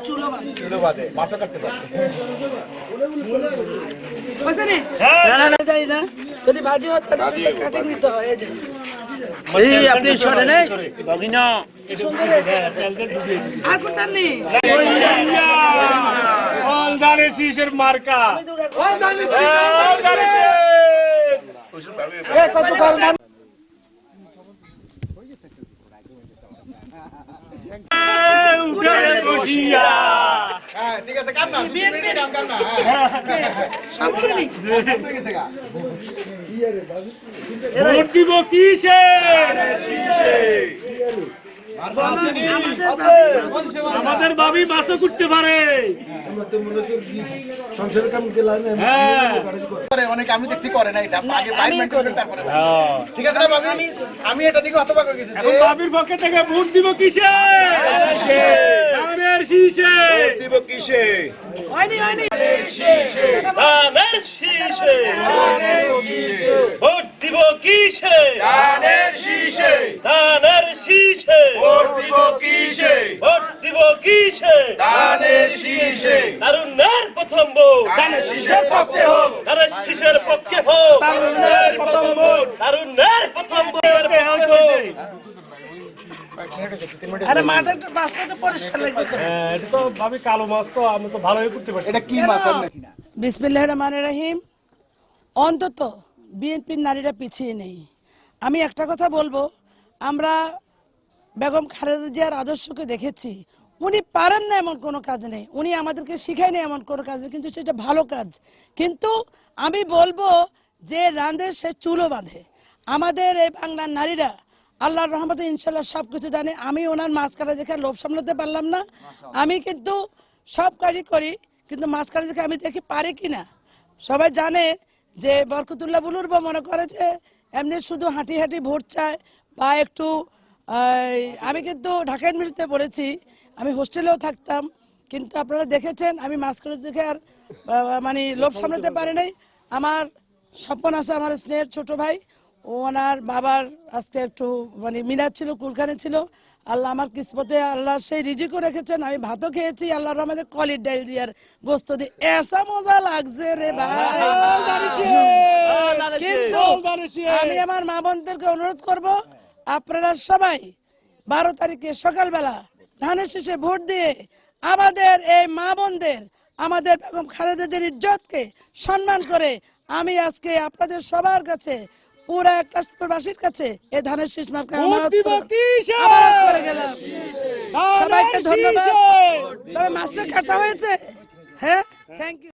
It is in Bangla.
চুলো বাদে মাছও কাটতে পারে। যদি ভাজি হয় তাহলে কাটিং দিতে হয়। এই আপনি সরে নেই বাবিনা আর কোথাও নেই। অলদারে শীষের মার্কা ঠিক আছে, কাম না কাম না। সমস্যা নেই। ভোট দিব কিসে? আমাদের ভাবি মাছও করতে পারে। অনেকে আমি দেখছি করে না, এটা আগে বাইরমেন্ট করবেন তারপরে। ঠিক আছে না ভাবি, আমি এটা দিকে হতবাক হয়ে গেছি। এখন ভাবির পক্ষে থেকে ভোট দিব কিসে? ধানের শীষে। ভোট দিব কিসে? হয়নি হয়নি। ধানের শীষে। ভোট দিব কিসে? ধানের শীষে। ধানের শীষে। ভোট দিব কিসে? ভোট দিব কিসে? ধানের শীষে। তারুণ্যের প্রথম ভোট ধানের শীষের পক্ষে হোক। ধানের শীষের পক্ষে হোক। তারুণ্যের প্রথম ভোট তারুণ্যের প্রথম ভোটের পক্ষে হোক। আরে মাঠে একটু বাসটা পরিষ্কার লাগবে। এটা তো ভাবি কালো মাছ, তো আমি তো ভালোই করতে পারি। এটা কি মাছ? বিসমিল্লাহির রহমানির রহিম। অন্তত বিএনপির নারীরা পিছিয়ে নেই। আমি একটা কথা বলবো, আমরা বেগম খালেদা জিয়ার আদর্শকে দেখেছি। উনি পারেন না এমন কোনো কাজ নেই, উনি আমাদেরকে শিখায় না এমন কোনো কাজ নেই, কিন্তু সেটা ভালো কাজ। কিন্তু আমি বলবো যে রাঁধে সে চুলো বাঁধে। আমাদের এই বাংলার নারীরা আল্লাহর রহমতে ইনশাল্লাহ সব কিছু জানে। আমি ওনার মাছ কাটা দেখে লোভ সামলাতে পারলাম না। আমি কিন্তু সব কাজই করি, কিন্তু মাছ কাটা দেখে আমি দেখি পারি কি না। সবাই জানে যে বরকতুল্লাহ বুলুর মনে করে যে এমনি শুধু হাঁটি হাঁটি ভোট চায় বা একটু আমি কিন্তু ঢাকা ইউনিভার্সিটিতে পড়েছি, আমি হোস্টেলেও থাকতাম, কিন্তু আপনারা দেখেছেন আমি মাছ কাটা দেখে আর মানে লোভ সামলাতে পারি নাই। আমার স্বপন আছে, আমার স্নেহের ছোট ভাই, ওনার বাবার আজকে একটু মানে মিনার ছিল, কুলখানি ছিল। আল্লাহ আমার কিসমতে আল্লাহ সেই রিজিকও রেখেছেন। আমি ভাতও খেয়েছি আল্লাহর আমাদের কলির ডাল দিয়ার গোস্ত দিয়ে, এসা মজা লাগছে রে ভাই। কিন্তু আমি আমার মা বোনদেরকে অনুরোধ করব, আপনারা সবাই 12 তারিখে সকালবেলা ধানের শীষে ভোট দিয়ে আমাদের এই মা বোনদের, আমাদের বেগম খালেদা জিয়ার ইজ্জতকে সম্মান করে আমি আজকে আপনাদের সবার কাছে পুরা কাশপুরবাসীর কাছে এই ধানের শীষ মার্কা আমানত করে গেলাম। সবাইকে ধন্যবাদ। তবে মাস্টার কাটা হয়েছে। হ্যাঁ, থ্যাংক ইউ।